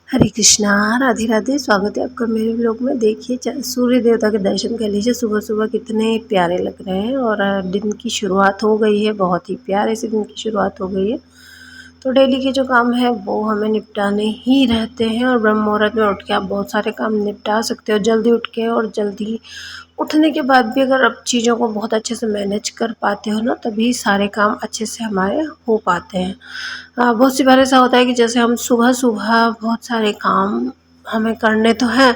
हरे कृष्णा, राधे राधे। स्वागत है आपका मेरे ब्लॉग में। देखिए सूर्य देवता के दर्शन कर लीजिए। सुबह सुबह कितने प्यारे लग रहे हैं और दिन की शुरुआत हो गई है। बहुत ही प्यारे से दिन की शुरुआत हो गई है। तो डेली के जो काम है वो हमें निपटाने ही रहते हैं और ब्रह्म मुहूर्त में उठ के आप बहुत सारे काम निपटा सकते हो जल्दी उठ के। और जल्दी उठने के बाद भी अगर आप चीज़ों को बहुत अच्छे से मैनेज कर पाते हो ना, तभी सारे काम अच्छे से हमारे हो पाते हैं। बहुत सी बार ऐसा होता है कि जैसे हम सुबह-सुबह बहुत सारे काम हमें करने तो हैं,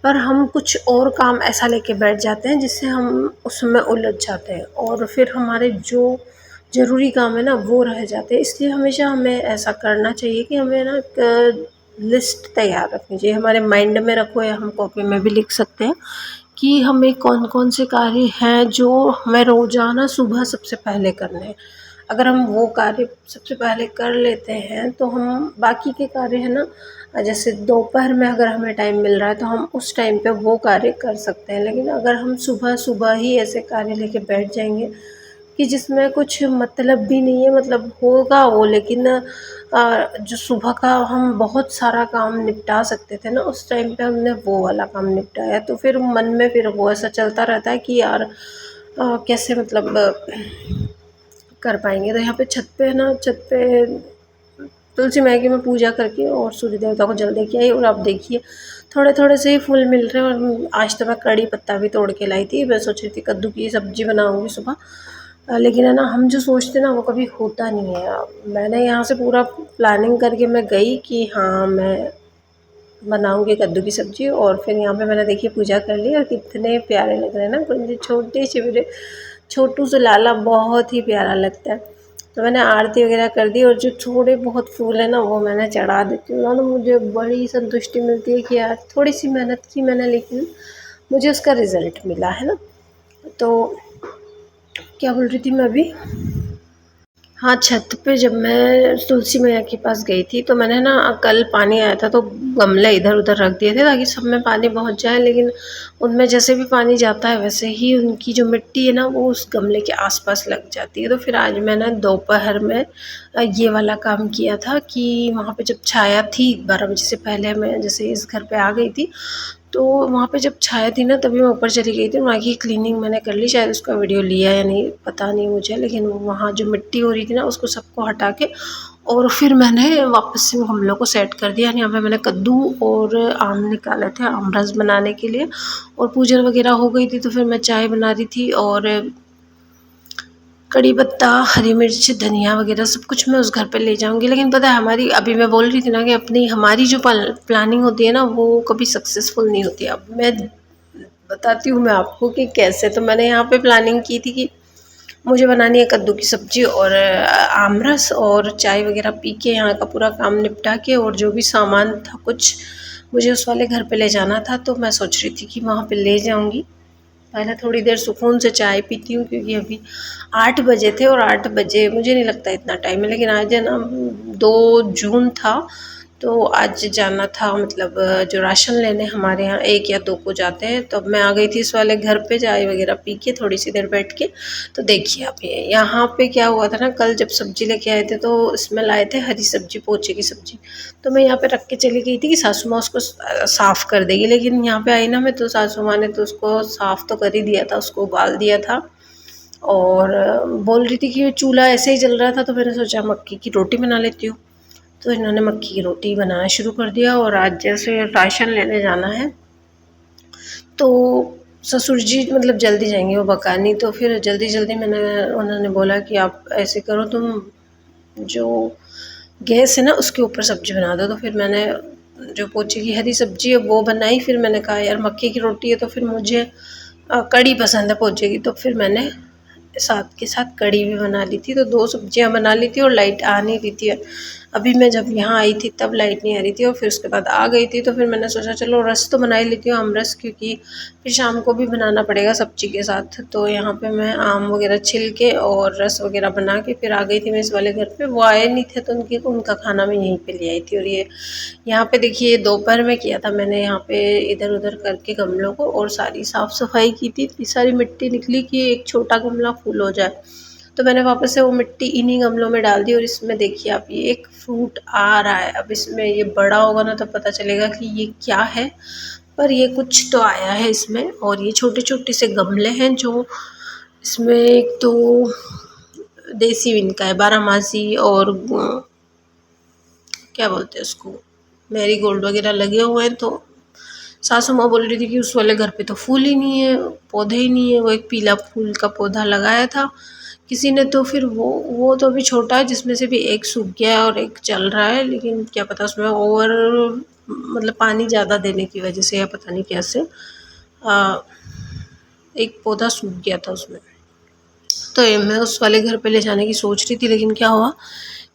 पर हम कुछ और काम ऐसा लेके बैठ जाते हैं जिससे हम उसमें उलझ जाते हैं और फिर हमारे जो ज़रूरी काम है ना वो रह जाते हैं। इसलिए हमेशा हमें ऐसा करना चाहिए कि हमें ना एक लिस्ट तैयार रखनी चाहिए। हमारे माइंड में रखो या हम कॉपी में भी लिख सकते हैं कि हमें कौन-कौन से कार्य हैं जो हमें रोज़ाना सुबह सबसे पहले करने हैं। अगर हम वो कार्य सबसे पहले कर लेते हैं तो हम बाकी के कार्य है ना, जैसे दोपहर में अगर हमें टाइम मिल रहा है तो हम उस टाइम पे वो कार्य कर सकते हैं। लेकिन अगर हम सुबह-सुबह ही ऐसे कार्य लेके बैठ जाएँगे कि जिसमें कुछ मतलब भी नहीं है, मतलब होगा वो लेकिन जो सुबह का हम बहुत सारा काम निपटा सकते थे ना, उस टाइम पे हमने वो वाला काम निपटाया, तो फिर मन में फिर वो ऐसा चलता रहता है कि यार कैसे मतलब कर पाएँगे। तो यहाँ पे छत पे है ना, छत पे तुलसी मैया की मैं पूजा करके और सूर्य देवता को जल दे के आई और अब देखिए थोड़े-थोड़े से ही फूल मिल रहे हैं। और आज तो मैं कड़ी पत्ता भी तोड़ के लाई थी। मैं सोच रही थी कद्दू की सब्ज़ी बनाऊँगी सुबह। लेकिन है ना, हम जो सोचते हैं ना वो कभी होता नहीं है। मैंने यहाँ से पूरा प्लानिंग करके मैं गई कि हाँ, मैं बनाऊँगी कद्दू की सब्ज़ी और फिर यहाँ पे मैंने देखिए पूजा कर ली और कितने प्यारे लग रहे हैं ना। कुछ छोटे से मेरे छोटू सा लाला बहुत ही प्यारा लगता है। तो मैंने आरती वगैरह कर दी और जो थोड़े बहुत फूल है ना वो मैंने चढ़ा देती हूँ ना, तो मुझे बड़ी संतुष्टि मिलती है कि यार थोड़ी सी मेहनत की मैंने, लेकिन मुझे उसका रिज़ल्ट मिला है ना। तो क्या बोल रही थी मैं अभी? हाँ, छत पे जब मैं तुलसी मैया के पास गई थी तो मैंने ना कल पानी आया था तो गमले इधर-उधर रख दिए थे ताकि सब में पानी पहुँच जाए, लेकिन उनमें जैसे भी पानी जाता है वैसे ही उनकी जो मिट्टी है ना वो उस गमले के आस-पास लग जाती है। तो फिर आज मैंने दोपहर में ये वाला काम किया था कि वहाँ पे जब छाया थी 12 बजे से पहले मैं जैसे इस घर पे आ गई थी, तो वहाँ पे जब छाया थी ना तभी मैं ऊपर चली गई थी। वहाँ की क्लीनिंग मैंने कर ली, शायद उसका वीडियो लिया या नहीं पता नहीं मुझे, लेकिन वहाँ जो मिट्टी हो रही थी ना उसको सबको हटा के और फिर मैंने वापस से वो गमलों को सेट कर दिया। यहाँ पे मैंने कद्दू और आम निकाले थे आम रस बनाने के लिए और पूजा वगैरह हो गई थी तो फिर मैं चाय बना रही थी और कड़ी पत्ता, हरी मिर्च, धनिया वगैरह सब कुछ मैं उस घर पे ले जाऊँगी। लेकिन पता है हमारी, अभी मैं बोल रही थी ना कि अपनी हमारी जो प्लानिंग होती है ना वो कभी सक्सेसफुल नहीं होती। अब मैं बताती हूँ मैं आपको कि कैसे। तो मैंने यहाँ पे प्लानिंग की थी कि मुझे बनानी है कद्दू की सब्ज़ी और आम रस और चाय वगैरह पी के यहाँ का पूरा काम निपटा के और जो भी सामान था कुछ मुझे उस वाले घर पे ले जाना था, तो मैं सोच रही थी कि वहाँ पे ले जाऊँगी। पहले थोड़ी देर सुकून से चाय पीती हूँ क्योंकि अभी 8 बजे थे और 8 बजे मुझे नहीं लगता इतना टाइम है, लेकिन आज है ना 2 जून था तो आज जाना था, मतलब जो राशन लेने हमारे यहाँ 1 या 2 को जाते हैं। तो अब मैं आ गई थी इस वाले घर पे चाय वगैरह पी के थोड़ी सी देर बैठ के। तो देखिए आप ये यहाँ पे क्या हुआ था ना, कल जब सब्ज़ी लेके आए थे तो इसमें लाए थे हरी सब्ज़ी, पोचे की सब्ज़ी। तो मैं यहाँ पे रख के चली गई थी कि सासू माँ उसको साफ़ कर देगी, लेकिन यहाँ पे आई ना मैं तो सासू माँ ने तो उसको साफ़ तो कर ही दिया था, उसको उबाल दिया था और बोल रही थी कि चूल्हा ऐसे ही जल रहा था तो मैंने सोचा मक्की की रोटी बना लेती हूँ। तो इन्होंने मक्की की रोटी बनाना शुरू कर दिया और आज जैसे राशन लेने जाना है तो ससुर जी मतलब जल्दी जाएंगे वो बकानी, तो फिर जल्दी जल्दी मैंने उन्होंने बोला कि आप ऐसे करो, तुम जो गैस है ना उसके ऊपर सब्ज़ी बना दो। तो फिर मैंने जो पोचे की हरी सब्ज़ी है वो बनाई। फिर मैंने कहा यार मक्की की रोटी है तो फिर मुझे कड़ी पसंद है पोचे की, तो फिर मैंने साथ के साथ कड़ी भी बना ली थी। तो 2 सब्जियां बना ली थी और लाइट आ नहीं रही थी। अभी मैं जब यहाँ आई थी तब लाइट नहीं आ रही थी और फिर उसके बाद आ गई थी। तो फिर मैंने सोचा चलो रस तो बना ही लेती हूँ, आम रस, क्योंकि फिर शाम को भी बनाना पड़ेगा सब्जी के साथ। तो यहाँ पे मैं आम वगैरह छिल के और रस वगैरह बना के फिर आ गई थी मैं इस वाले घर पे। वो आए नहीं थे तो उनका खाना मैं यहीं पे ले आई थी। और ये यहाँ पे देखिए दोपहर में किया था मैंने, यहाँ पे इधर उधर करके गमलों को और सारी साफ़ सफाई की थी। इतनी सारी मिट्टी निकली कि एक छोटा गमला फुल हो जाए। तो मैंने वापस से वो मिट्टी इन्हीं गमलों में डाल दी और इसमें देखिए आप ये एक फ्रूट आ रहा है। अब इसमें ये बड़ा होगा ना तब पता चलेगा कि ये क्या है, पर ये कुछ तो आया है इसमें। और ये छोटे-छोटे से गमले हैं जो इसमें एक तो देसी इनका है बारहमासी और क्या बोलते हैं उसको, मैरीगोल्ड वगैरह लगे हुए हैं। तो सासू माँ बोल रही थी कि उस वाले घर पे तो फूल ही नहीं है, पौधे ही नहीं है। वो एक पीला फूल का पौधा लगाया था किसी ने, तो फिर वो तो अभी छोटा है, जिसमें से भी एक सूख गया है और एक चल रहा है। लेकिन क्या पता उसमें ओवर मतलब पानी ज़्यादा देने की वजह से या पता नहीं कैसे एक पौधा सूख गया था उसमें। तो ये मैं उस वाले घर पे ले जाने की सोच रही थी, लेकिन क्या हुआ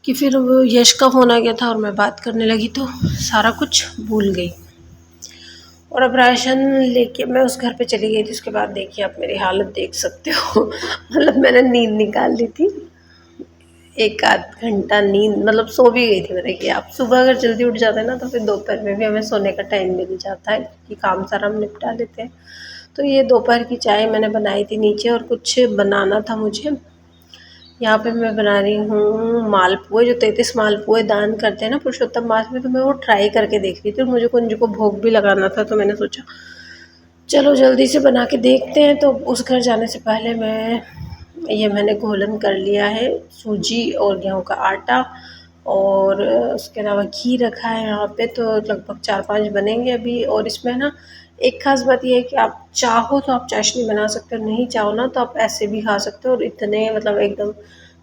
कि फिर वो यश का फ़ोन आ गया था और मैं बात करने लगी तो सारा कुछ भूल गई। और अब राशन लेके मैं उस घर पे चली गई थी। उसके बाद देखिए आप मेरी हालत देख सकते हो मतलब मैंने नींद निकाल ली थी, एक आध घंटा नींद, मतलब सो भी गई थी मैंने। कि आप सुबह अगर जल्दी उठ जाते हैं ना तो फिर दोपहर में भी हमें सोने का टाइम मिल जाता है, क्योंकि काम सारा हम निपटा लेते हैं। तो ये दोपहर की चाय मैंने बनाई थी नीचे, और कुछ बनाना था मुझे। यहाँ पे मैं बना रही हूँ मालपुए, जो 33 मालपुए दान करते हैं ना पुरुषोत्तम मास में, तो मैं वो ट्राई करके देख रही थी। और मुझे कुंज को भोग भी लगाना था, तो मैंने सोचा चलो जल्दी से बना के देखते हैं। तो उस घर जाने से पहले मैंने घोलन कर लिया है, सूजी और गेहूँ का आटा, और उसके अलावा घी रखा है यहाँ पे। तो लगभग 4-5 बनेंगे अभी। और इसमें ना एक ख़ास बात ये है कि आप चाहो तो आप चाशनी बना सकते हो, नहीं चाहो ना तो आप ऐसे भी खा सकते हो। और इतने मतलब एकदम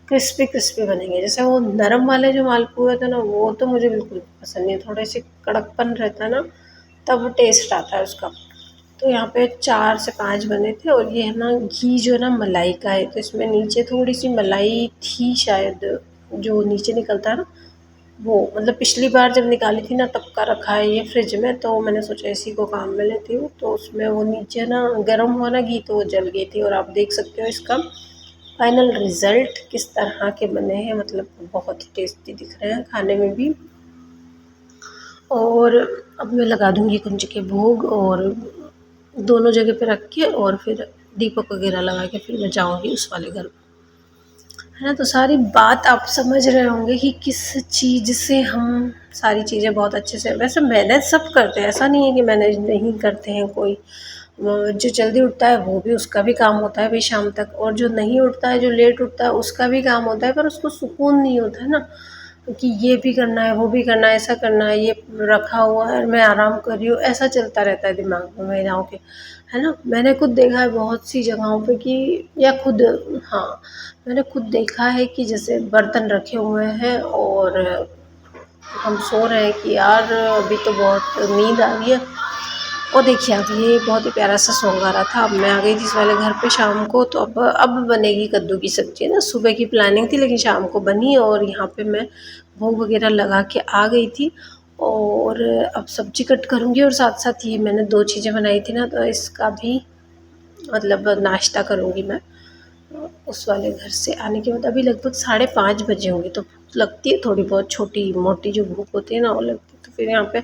क्रिस्पी क्रिस्पी बनेंगे। जैसे वो नरम वाले जो मालपुए होते हैं ना, वो तो मुझे बिल्कुल पसंद नहीं है। थोड़े से कड़कपन रहता है ना, तब टेस्ट आता है उसका। तो यहाँ पे 4 से 5 बने थे। और ये है ना घी जो है ना मलाई का है, तो इसमें नीचे थोड़ी सी मलाई थी शायद, जो नीचे निकलता है ना वो, मतलब पिछली बार जब निकाली थी ना तब का रखा है ये फ्रिज में। तो मैंने सोचा इसी को काम में लेती हूँ। तो उसमें वो नीचे ना गर्म हुआ ना घी, तो वो जल गई थी। और आप देख सकते हो इसका फाइनल रिज़ल्ट किस तरह के बने हैं, मतलब बहुत ही टेस्टी दिख रहे हैं खाने में भी। और अब मैं लगा दूँगी कुंज के भोग, और दोनों जगह पे रख के, और फिर दीपक वगैरह लगा के फिर मैं जाऊँगी उस वाले घर, है ना। तो सारी बात आप समझ रहे होंगे कि किस चीज़ से हम सारी चीज़ें बहुत अच्छे से, वैसे मैनेज सब करते हैं, ऐसा नहीं है कि मैनेज नहीं करते हैं कोई। जो जल्दी उठता है वो भी, उसका भी काम होता है भाई शाम तक, और जो नहीं उठता है, जो लेट उठता है, उसका भी काम होता है, पर उसको सुकून नहीं होता है ना, कि ये भी करना है, वो भी करना है, ऐसा करना है, ये रखा हुआ है, मैं आराम कर रही हूँ, ऐसा चलता रहता है दिमाग में महिलाओं के, है ना। मैंने खुद देखा है बहुत सी जगहों पे कि, या खुद, हाँ, मैंने खुद देखा है कि जैसे बर्तन रखे हुए हैं और हम सो रहे हैं कि यार अभी तो बहुत नींद आ रही है। और देखिए अब ये बहुत ही प्यारा सा सॉन्ग आ रहा था। अब मैं आ गई थी इस वाले घर पे शाम को, तो अब बनेगी कद्दू की सब्ज़ी, है ना। सुबह की प्लानिंग थी लेकिन शाम को बनी, और यहाँ पे मैं भोग वगैरह लगा के आ गई थी। और अब सब्ज़ी कट करूँगी, और साथ-साथ ये मैंने 2 चीज़ें बनाई थी ना, तो इसका भी मतलब नाश्ता करूँगी मैं। उस वाले घर से आने के बाद अभी लगभग 5:30 बजे होंगे, तो भूख लगती है थोड़ी बहुत, छोटी-मोटी जो भूख होती है ना वो लगती है। तो फिर यहाँ पे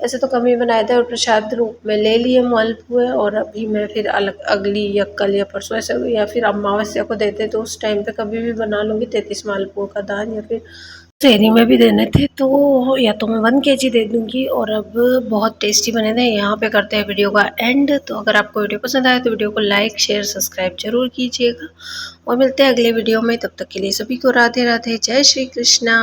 ऐसे तो कम ही बनाए थे, और प्रसाद रूप में ले लिए मालपुए। और अभी मैं फिर अगली या कल या परसों ऐसे, या फिर अमावस्या को देते तो उस टाइम पे कभी भी बना लूँगी 33 मालपुओं का दान, या फिर सेहरी में भी देने थे तो या तो मैं 1 केजी दे दूँगी। और अब बहुत टेस्टी बने थे। यहाँ पे करते हैं वीडियो का एंड। तो अगर आपको वीडियो पसंद आए तो वीडियो को लाइक, शेयर, सब्सक्राइब ज़रूर कीजिएगा, और मिलते हैं अगले वीडियो में। तब तक के लिए सभी को राधे राधे, जय श्री कृष्णा।